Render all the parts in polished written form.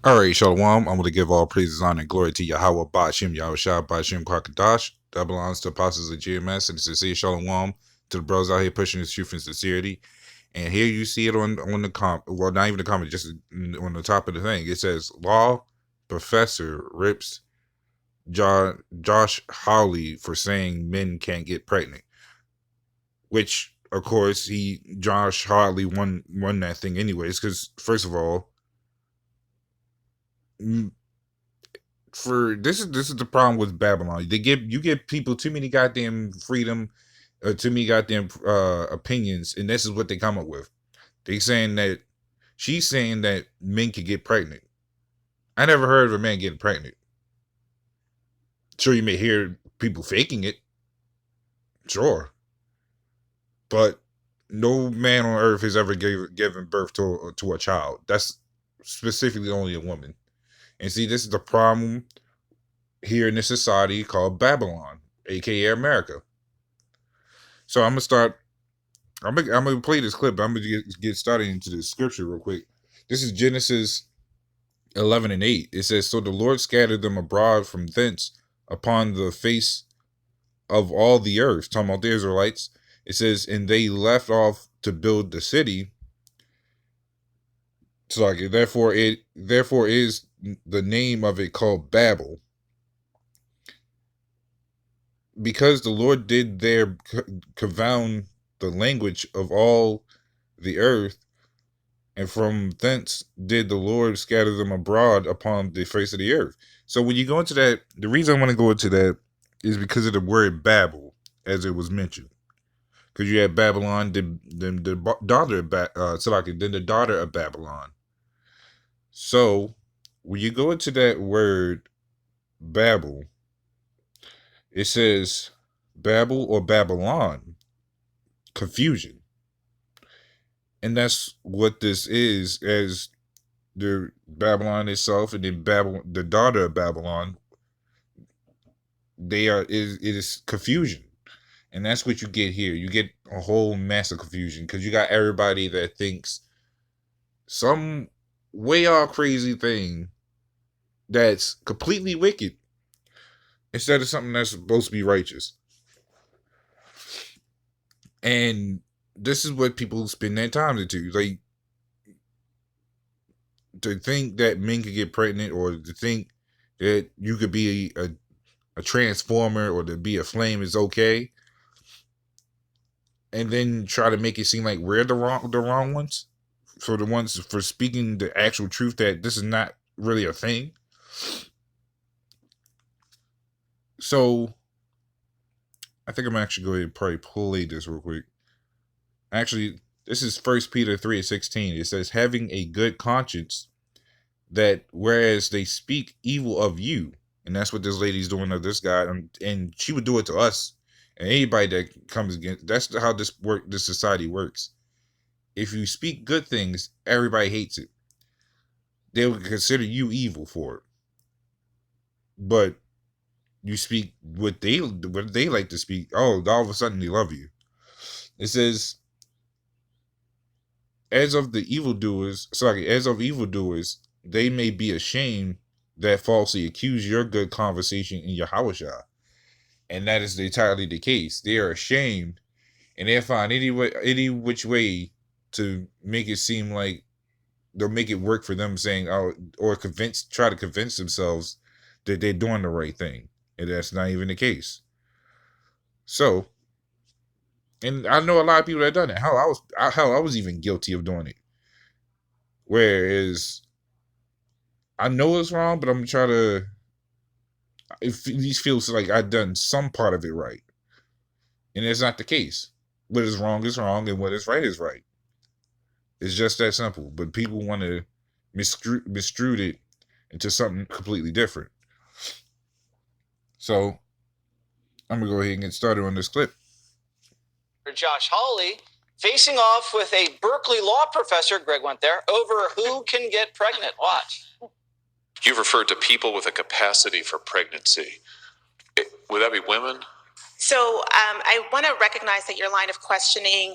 All right, Shalom. I'm going to give all praises, honor, and glory to Yahweh, Bashim, Yahushua, Bashim, Kwakadash. That belongs to apostles of GMS and sincere Shalom to the bros out here pushing this truth and sincerity. And here you see it on the well, not even the comment, just on the top of the thing. It says, Law Professor rips Josh Hawley for saying men can't get pregnant. Which, of course, Josh Hawley won that thing anyways, because, first of all, this is the problem with Babylon. You give people too many goddamn freedom, too many goddamn opinions, and this is what they come up with. She's saying that men can get pregnant. I never heard of a man getting pregnant. Sure, you may hear people faking it, sure, but no man on earth has ever given birth to a child. That's specifically only a woman. And see, this is the problem here in this society called Babylon, aka America. So I'm gonna start. I'm gonna play this clip. I'm gonna get started into the scripture real quick. This is Genesis 11:8. It says, "So the Lord scattered them abroad from thence upon the face of all the earth." Talking about the Israelites. It says, "And they left off to build the city." So like, therefore is the name of it called Babel, because the Lord did there confound the language of all the earth, and from thence did the Lord scatter them abroad upon the face of the earth. So when you go into that, the reason I want to go into that is because of the word Babel, as it was mentioned. Because you had Babylon, the daughter of then the daughter of Babylon. So when you go into that word Babel, it says Babel or Babylon, confusion. And that's what this is, as the Babylon itself, and then Babylon, the daughter of Babylon, it is confusion. And that's what you get here. You get a whole mass of confusion because you got everybody that thinks some way off crazy thing that's completely wicked instead of something that's supposed to be righteous. And this is what people spend their time into. Like, to think that men could get pregnant, or to think that you could be a transformer or to be a flame is okay, and then try to make it seem like we're the wrong ones, for the ones for speaking the actual truth that this is not really a thing. So I think I'm actually going to probably play this real quick. Actually, this is 1 Peter 3:16. It says, "Having a good conscience, that whereas they speak evil of you," and that's what this lady's doing to this guy, and she would do it to us and anybody that comes against. That's how this society works. If you speak good things, everybody hates it. They will consider you evil for it. But you speak what they like to speak. Oh, all of a sudden they love you. It says, as of evildoers, they may be ashamed that falsely accuse your good conversation in Yahushua. And that is entirely the case. They are ashamed, and they'll find any which way to make it seem like they'll make it work for them, saying, "Oh," or try to convince themselves that they're doing the right thing, and that's not even the case. So, and I know a lot of people that done it. Hell, I was even guilty of doing it. Whereas I know it's wrong, but I'm trying to. It at least feels like I've done some part of it right, and it's not the case. What is wrong is wrong, and what is right. It's just that simple. But people want to misconstrue it into something completely different. So I'm gonna go ahead and get started on this clip. Josh Hawley facing off with a Berkeley law professor, Greg went there, over who can get pregnant. Watch. You've referred to people with a capacity for pregnancy. Would that be women? So I want to recognize that your line of questioning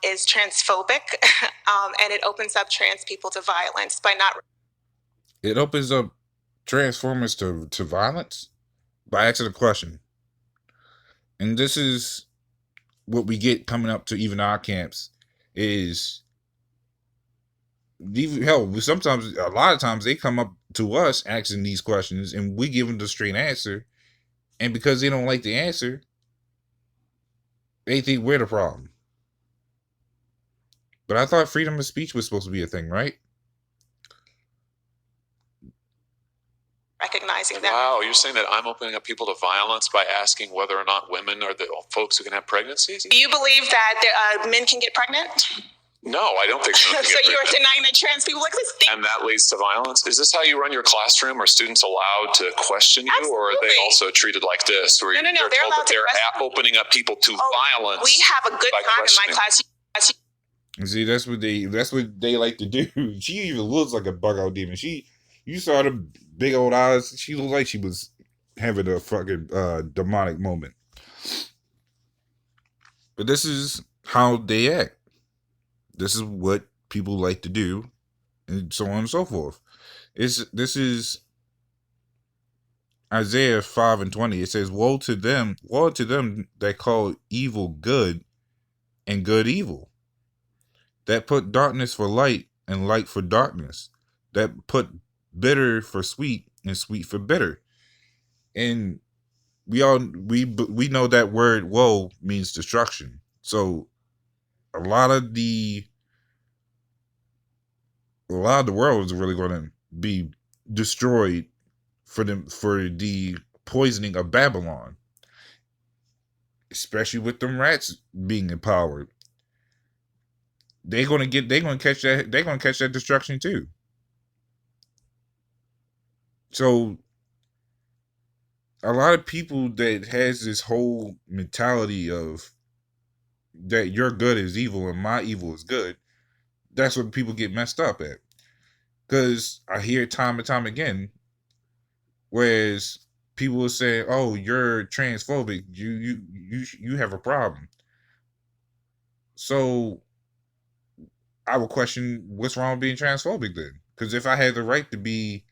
is transphobic, and it opens up trans people to violence by not. It opens up Transformers to violence by asking a question. And this is what we get coming up to even our camps is hell, sometimes a lot of times they come up to us asking these questions and we give them the straight answer, and because they don't like the answer, they think we're the problem. But I thought freedom of speech was supposed to be a thing, right? Recognizing that. Wow, you're saying that I'm opening up people to violence by asking whether or not women are the folks who can have pregnancies? Do you believe that men can get pregnant? No, I don't think so. So you are denying that trans people like this? And that leads to violence? Is this how you run your classroom? Are students allowed to question you? Absolutely. Or are they also treated like this? Where No, they're they're told allowed that to they're opening up people to violence? We have a good by time in my questioning. class. See, that's what they like to do. She even looks like a bug out demon. You saw the big old eyes. She looked like she was having a fucking demonic moment. But this is how they act. This is what people like to do, and so on and so forth. This is Isaiah 5:20. It says, woe to them that call evil good and good evil, that put darkness for light and light for darkness, that put bitter for sweet and sweet for bitter. And we know that word woe means destruction. So a lot of the world is really going to be destroyed for the poisoning of Babylon, especially with them rats being empowered. They're gonna catch that destruction too. So a lot of people that has this whole mentality of that your good is evil and my evil is good, that's what people get messed up at. Because I hear time and time again, whereas people will say, "Oh, you're transphobic. You have a problem." So I would question what's wrong with being transphobic then. Because if I had the right to be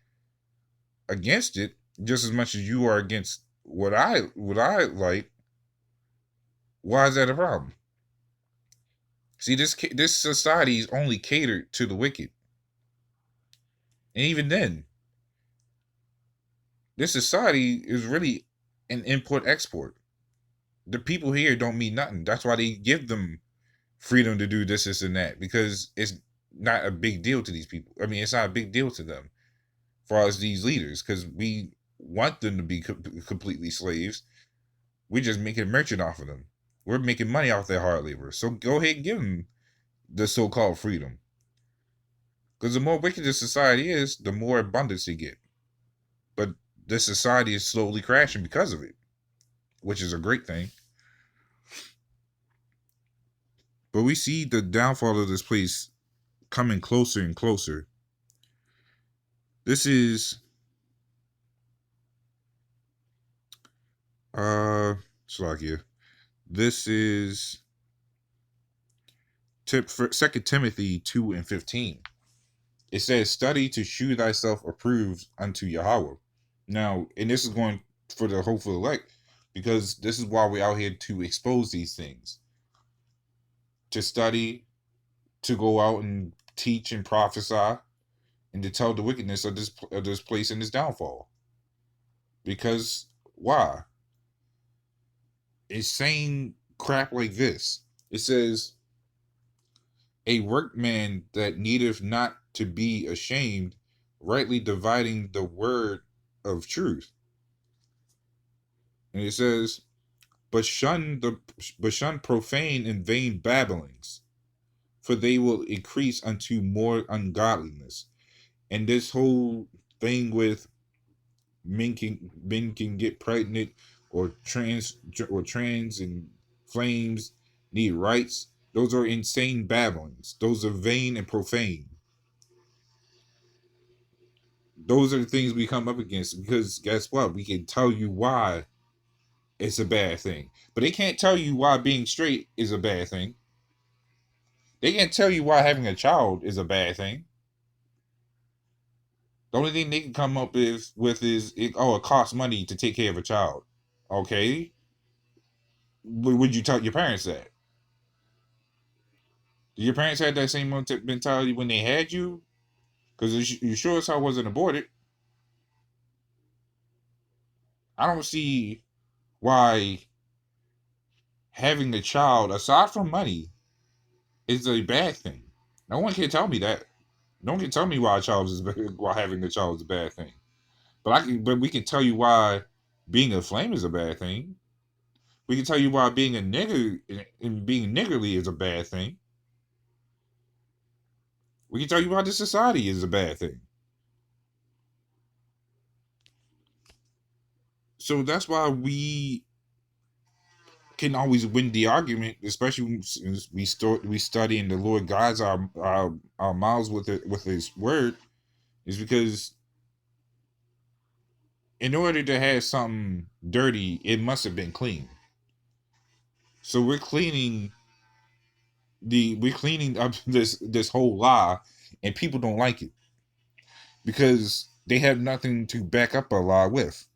against it just as much as you are against what I like, why is that a problem? See, this society is only catered to the wicked. And even then, this society is really an import-export. The people here don't mean nothing. That's why they give them freedom to do this, and that, because it's not a big deal to these people. I mean, it's not a big deal to them, as far as these leaders, because we want them to be completely slaves. We're just making a merchant off of them. We're making money off their hard labor. So go ahead and give them the so-called freedom. Because the more wicked the society is, the more abundance they get. But this society is slowly crashing because of it, which is a great thing. But we see the downfall of this place coming closer and closer. This is Slakia. This is 2 Timothy 2:15. It says, study to shew thyself approved unto Yahweh. Now, and this is going for the hopeful elect, because this is why we're out here to expose these things. To study, to go out and teach and prophesy, and to tell the wickedness of this place and its downfall. Because why? It's saying crap like this. It says, a workman that needeth not to be ashamed, rightly dividing the word of truth. And it says, but shun profane and vain babblings, for they will increase unto more ungodliness. And this whole thing with men can get pregnant, or trans and flames need rights, those are insane babblings. Those are vain and profane. Those are the things we come up against, because guess what? We can tell you why it's a bad thing. But they can't tell you why being straight is a bad thing. They can't tell you why having a child is a bad thing. The only thing they can come up with is it costs money to take care of a child. Okay, would you tell your parents that? Did your parents have that same mentality when they had you? Because you sure as hell wasn't aborted. I don't see why having a child, aside from money, is a bad thing. No one can tell me that. No one can tell me why why having a child is a bad thing. But we can tell you why being a flame is a bad thing. We can tell you why being a nigger and being niggerly is a bad thing. We can tell you why this society is a bad thing. So that's why we can always win the argument, especially since we study and the Lord guides our mouths with His word, is because in order to have something dirty, it must have been clean. So we're cleaning up this whole lie, and people don't like it because they have nothing to back up a lie with.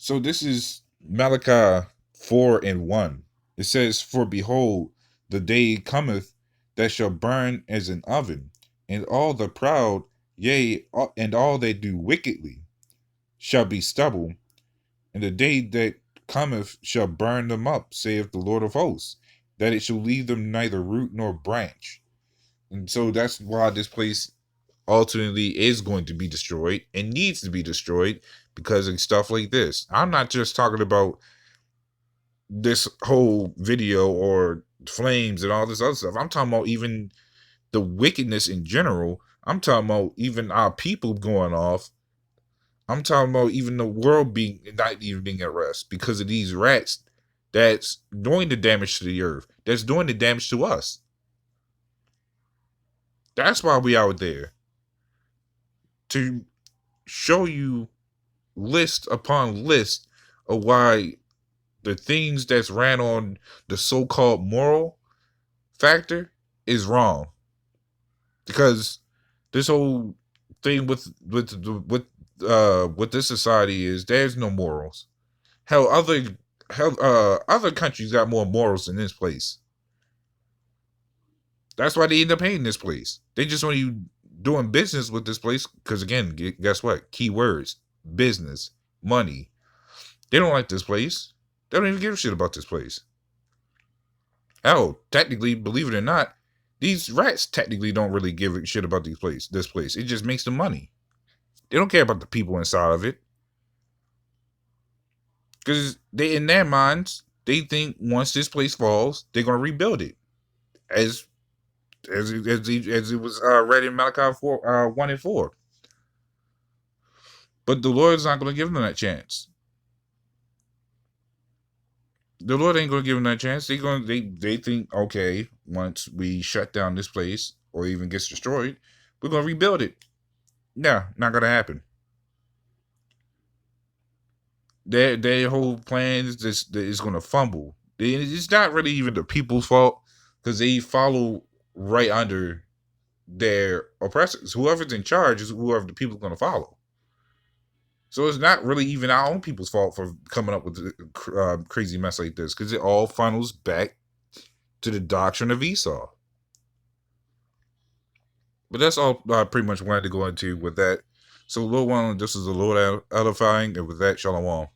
So this is Malachi 4:1. It says, "For behold, the day cometh that shall burn as an oven, and all the proud, yea, and all that do wickedly, shall be stubble. And the day that cometh shall burn them up, saith the Lord of hosts, that it shall leave them neither root nor branch." And so that's why this place ultimately is going to be destroyed and needs to be destroyed because of stuff like this. I'm not just talking about this whole video or flames and all this other stuff. I'm talking about even the wickedness in general. I'm talking about even our people going off. I'm talking about even the world not even being at rest because of these rats that's doing the damage to the earth, that's doing the damage to us. That's why we out there, to show you list upon list of why the things that's ran on the so-called moral factor is wrong. Because this whole thing with this society is there's no morals. Hell, other countries got more morals than this place. That's why they end up hating this place. They just want you doing business with this place because, again, guess what? Key words: business, money. They don't like this place. They don't even give a shit about this place. Hell, technically, believe it or not, these rats technically don't really give a shit about this place. It just makes them money. They don't care about the people inside of it. Because they, in their minds, they think once this place falls, they're going to rebuild it. As it was read in Malachi 1:4. But the Lord's not going to give them that chance. The Lord ain't going to give them that chance. They think, okay, once we shut down this place or even gets destroyed, we're going to rebuild it. No, not going to happen. Their whole plan is going to fumble. It's not really even the people's fault because they follow right under their oppressors. Whoever's in charge is whoever the people are going to follow. So it's not really even our own people's fault for coming up with a crazy mess like this, because it all funnels back to the doctrine of Esau. But that's all I pretty much wanted to go into with that. So, Lord willing, this is the Lord edifying, and with that, shalom.